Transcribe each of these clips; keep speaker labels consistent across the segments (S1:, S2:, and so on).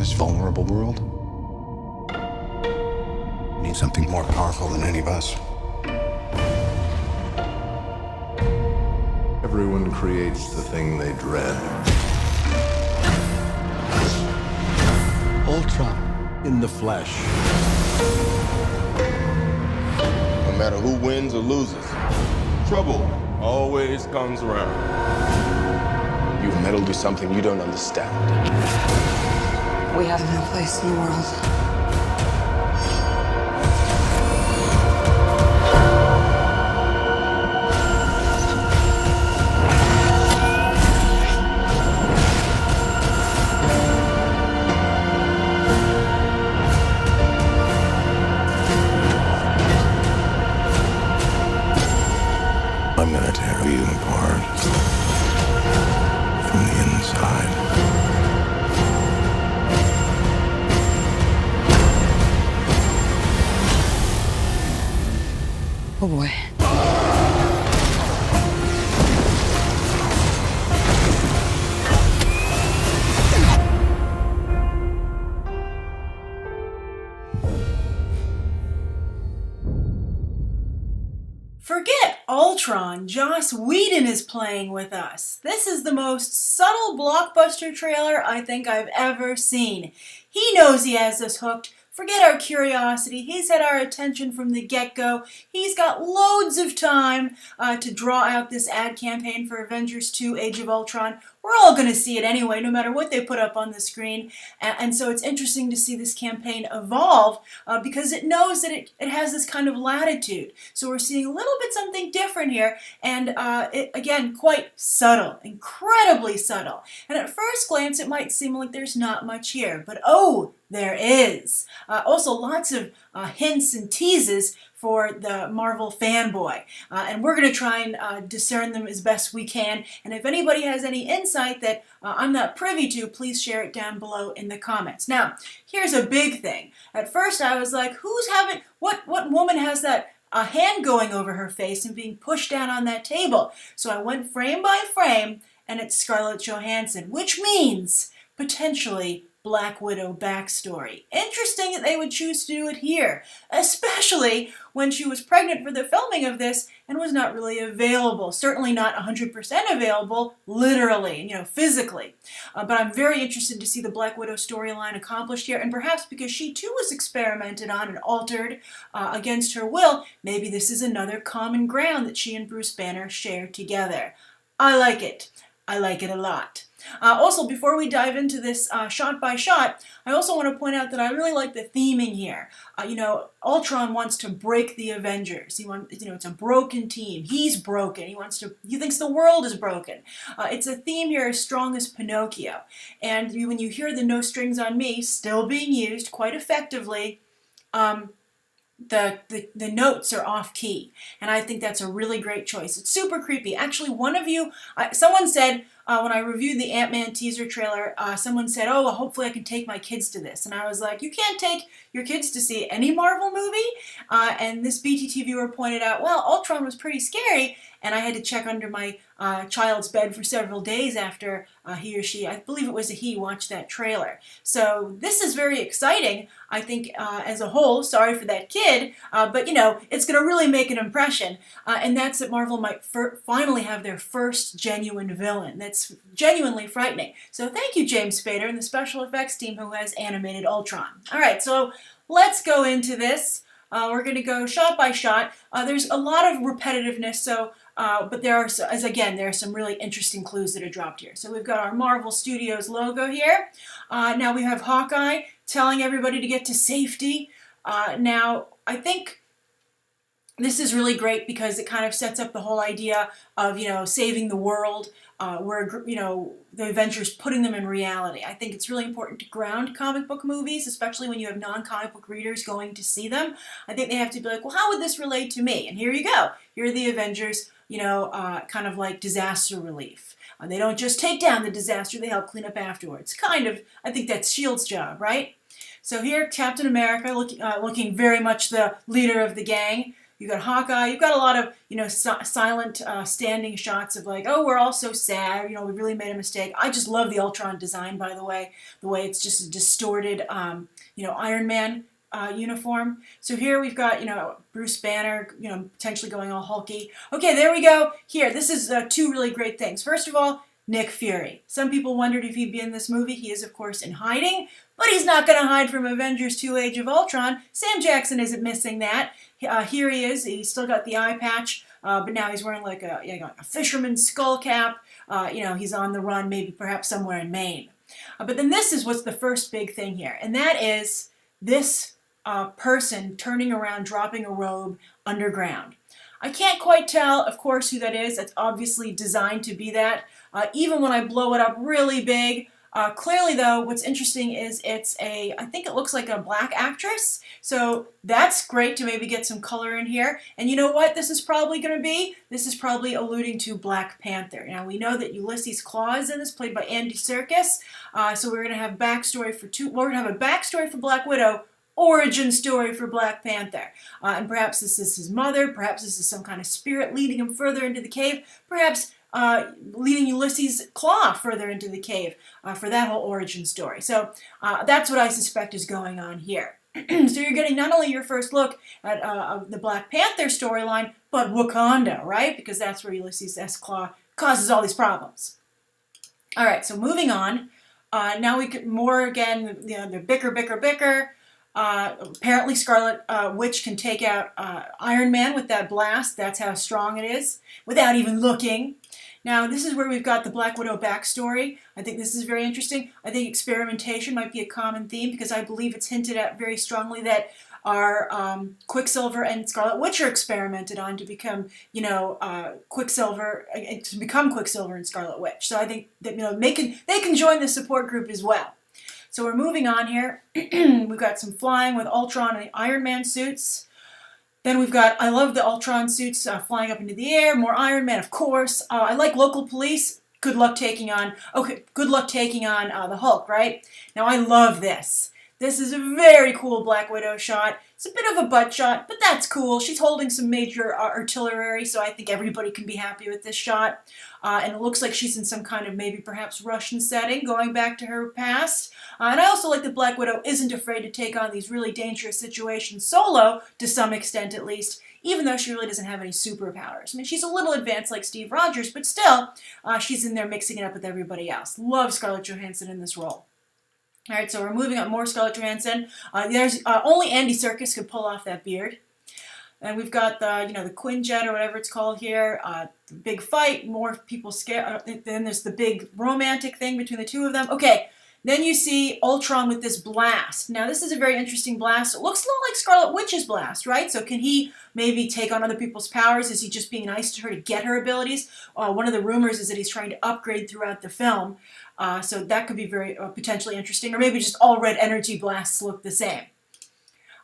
S1: most vulnerable world. We need something more powerful than any of us.
S2: Everyone creates the thing they dread. Ultron in the flesh.
S3: No matter who wins or loses, trouble always comes around. You've meddled with something you don't understand.
S4: We have no place in the world.
S2: I'm gonna tear you apart from the inside.
S4: Oh boy.
S5: Forget Ultron, Joss Whedon is playing with us. This is the most subtle blockbuster trailer I think I've ever seen. He knows he has us hooked. Forget our curiosity. He's had our attention from the get-go. He's got loads of time to draw out this ad campaign for Avengers 2 Age of Ultron. We're all going to see it anyway, no matter what they put up on the screen. And so it's interesting to see this campaign evolve because it knows that it has this kind of latitude. So we're seeing a little bit something different here. And it, again, quite subtle, incredibly subtle. And at first glance, it might seem like there's not much here. But oh, there is. Also, lots of hints and teases for the Marvel fanboy. And we're going to try and discern them as best we can. And if anybody has any insight that I'm not privy to, please share it down below in the comments. Now, here's a big thing. At first I was like, what woman has that hand going over her face and being pushed down on that table? So I went frame by frame, and it's Scarlett Johansson, which means potentially Black Widow backstory. Interesting that they would choose to do it here, especially when she was pregnant for the filming of this and was not really available. Certainly not 100% available, literally, physically. But I'm very interested to see the Black Widow storyline accomplished here, and perhaps because she too was experimented on and altered against her will, maybe this is another common ground that she and Bruce Banner share together. I like it. I like it a lot. Also, before we dive into this shot by shot, I also want to point out that I really like the theming here. Ultron wants to break the Avengers. It's a broken team. He's broken. He thinks the world is broken. It's a theme here as strong as Pinocchio. And when you hear the "No Strings on Me" still being used quite effectively, the notes are off key, and I think that's a really great choice. It's super creepy. Actually, someone said when I reviewed the Ant-Man teaser trailer, someone said, "Oh, well, hopefully I can take my kids to this," and I was like, "You can't take your kids to see any Marvel movie." And this BTT viewer pointed out, "Well, Ultron was pretty scary," and I had to check under my child's bed for several days after he or she, I believe it was a he, watched that trailer. So this is very exciting, I think, as a whole. Sorry for that kid, but it's going to really make an impression, and that's that Marvel might finally have their first genuine villain. That's genuinely frightening. So thank you, James Spader and the special effects team who has animated Ultron. All right, so let's go into this. We're going to go shot by shot. There's a lot of repetitiveness, but there are some really interesting clues that are dropped here. So we've got our Marvel Studios logo here. Now we have Hawkeye telling everybody to get to safety. Now, I think this is really great because it kind of sets up the whole idea of, saving the world, where, the Avengers putting them in reality. I think it's really important to ground comic book movies, especially when you have non-comic book readers going to see them. I think they have to be like, well, how would this relate to me? And here you go. Here are the Avengers, kind of like disaster relief. They don't just take down the disaster, they help clean up afterwards. Kind of, I think that's S.H.I.E.L.D's job, right? So here, Captain America looking very much the leader of the gang. You've got Hawkeye. You've got a lot of, silent standing shots of like, oh, we're all so sad. We really made a mistake. I just love the Ultron design, by the way it's just a distorted, Iron Man uniform. So here we've got, Bruce Banner, potentially going all hulky. Okay, there we go. Here, this is two really great things. First of all, Nick Fury. Some people wondered if he'd be in this movie. He is, of course, in hiding, but he's not going to hide from Avengers 2 Age of Ultron. Sam Jackson isn't missing that. Here he is. He's still got the eye patch, but now he's wearing like a fisherman's skull cap. He's on the run, maybe perhaps somewhere in Maine. But then this is what's the first big thing here, and that is this person turning around, dropping a robe underground. I can't quite tell, of course, who that is. It's obviously designed to be that. Even when I blow it up really big, clearly though, what's interesting is I think it looks like a black actress. So that's great to maybe get some color in here. And you know what this is probably going to be? This is probably alluding to Black Panther. Now we know that Ulysses Klaue is in this, played by Andy Serkis. So we're going to have backstory we're going to have a backstory for Black Widow, origin story for Black Panther. And perhaps this is his mother, perhaps this is some kind of spirit leading him further into the cave, perhaps leading Ulysses Klaue further into the cave for that whole origin story. So that's what I suspect is going on here. So you're getting not only your first look at the Black Panther storyline, but Wakanda, right? Because that's where Ulysses S. Klaue causes all these problems. All right, so moving on. Now we get more again, the bicker. Apparently Scarlet Witch can take out Iron Man with that blast. That's how strong it is, without even looking. Now, this is where we've got the Black Widow backstory. I think this is very interesting. I think experimentation might be a common theme because I believe it's hinted at very strongly that our Quicksilver and Scarlet Witch are experimented on to become, Quicksilver, to become Quicksilver and Scarlet Witch. So I think that, they can join the support group as well. So we're moving on here. We've got some flying with Ultron and the Iron Man suits. Then we've got, I love the Ultron suits flying up into the air. More Iron Man, of course. I like local police. Good luck taking on the Hulk, right? Now I love this. This is a very cool Black Widow shot. It's a bit of a butt shot, but that's cool. She's holding some major artillery, so I think everybody can be happy with this shot. And it looks like she's in some kind of maybe perhaps Russian setting, going back to her past. And I also like that Black Widow isn't afraid to take on these really dangerous situations solo, to some extent at least, even though she really doesn't have any superpowers. I mean, she's a little advanced like Steve Rogers, but still, she's in there mixing it up with everybody else. Love Scarlett Johansson in this role. All right, so we're moving on. More Scarlett Johansson. There's only Andy Serkis could pull off that beard. And we've got the Quinjet or whatever it's called here. The big fight. More people scared. Then there's the big romantic thing between the two of them. Okay. Then you see Ultron with this blast. Now, this is a very interesting blast. It looks a lot like Scarlet Witch's blast, right? So can he maybe take on other people's powers? Is he just being nice to her to get her abilities? One of the rumors is that he's trying to upgrade throughout the film. So that could be very potentially interesting. Or maybe just all red energy blasts look the same.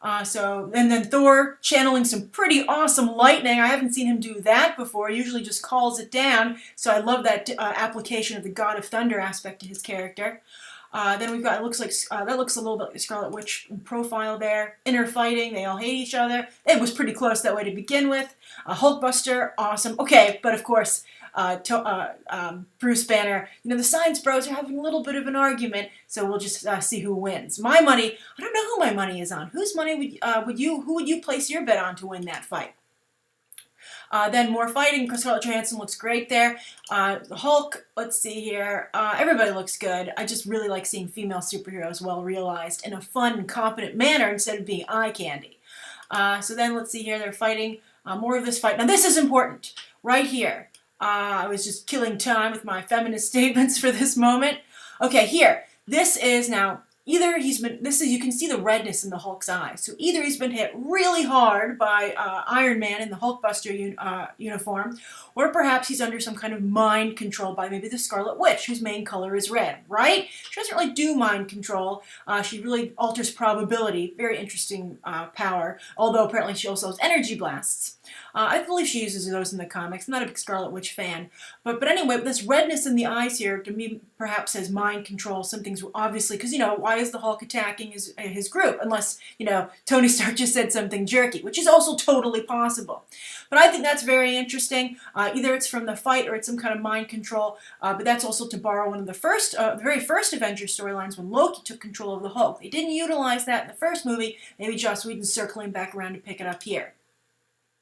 S5: And then Thor channeling some pretty awesome lightning. I haven't seen him do that before. He usually just calls it down. So I love that application of the God of Thunder aspect to his character. Then we've got, that looks a little bit like Scarlet Witch profile there. Inner fighting, they all hate each other. It was pretty close that way to begin with. Hulkbuster, awesome. Okay, but of course, Bruce Banner, the Science Bros are having a little bit of an argument, so we'll just see who wins. My money, I don't know who my money is on. Whose money who would you place your bet on to win that fight? Then more fighting, because Scarlett Johansson looks great there. The Hulk, let's see here. Everybody looks good. I just really like seeing female superheroes well realized in a fun, competent manner instead of being eye candy. So then let's see here. They're fighting. More of this fight. Now this is important. Right here. I was just killing time with my feminist statements for this moment. Okay, here. This is now... Either you can see the redness in the Hulk's eyes. So either he's been hit really hard by Iron Man in the Hulkbuster uniform, or perhaps he's under some kind of mind control by maybe the Scarlet Witch, whose main color is red, right? She doesn't really do mind control. She really alters probability. Very interesting power, although apparently she also has energy blasts. I believe she uses those in the comics. I'm not a big Scarlet Witch fan. But anyway, this redness in the eyes here, to me, perhaps has mind control. Something's obviously, because, why why is the Hulk attacking his group? Unless, Tony Stark just said something jerky, which is also totally possible. But I think that's very interesting. Either it's from the fight or it's some kind of mind control. But that's also to borrow one of the very first Avengers storylines when Loki took control of the Hulk. They didn't utilize that in the first movie. Maybe Joss Whedon's circling back around to pick it up here.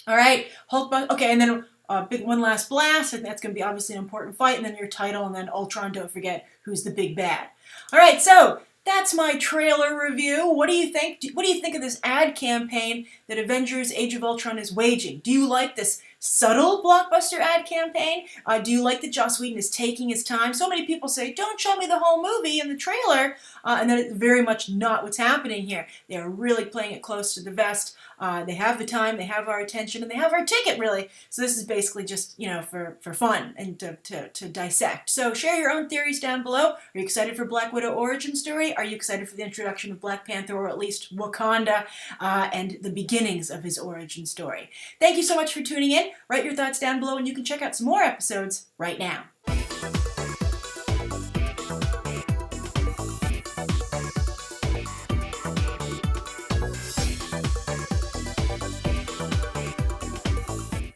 S5: All right, Hulk. Okay, and then big one last blast. I think that's going to be obviously an important fight. And then your title, and then Ultron. Don't forget who's the big bad. All right, so that's my trailer review. What do you think? What do you think of this ad campaign that Avengers: Age of Ultron is waging? Do you like this subtle blockbuster ad campaign? Do you like that Joss Whedon is taking his time? So many people say, don't show me the whole movie in the trailer, and that it's very much not what's happening here. They are really playing it close to the vest. They have the time, they have our attention, and they have our ticket, really. So this is basically just, for fun and to dissect. So share your own theories down below. Are you excited for Black Widow origin story? Are you excited for the introduction of Black Panther, or at least Wakanda, and the beginnings of his origin story? Thank you so much for tuning in. Write your thoughts down below, and you can check out some more episodes right now.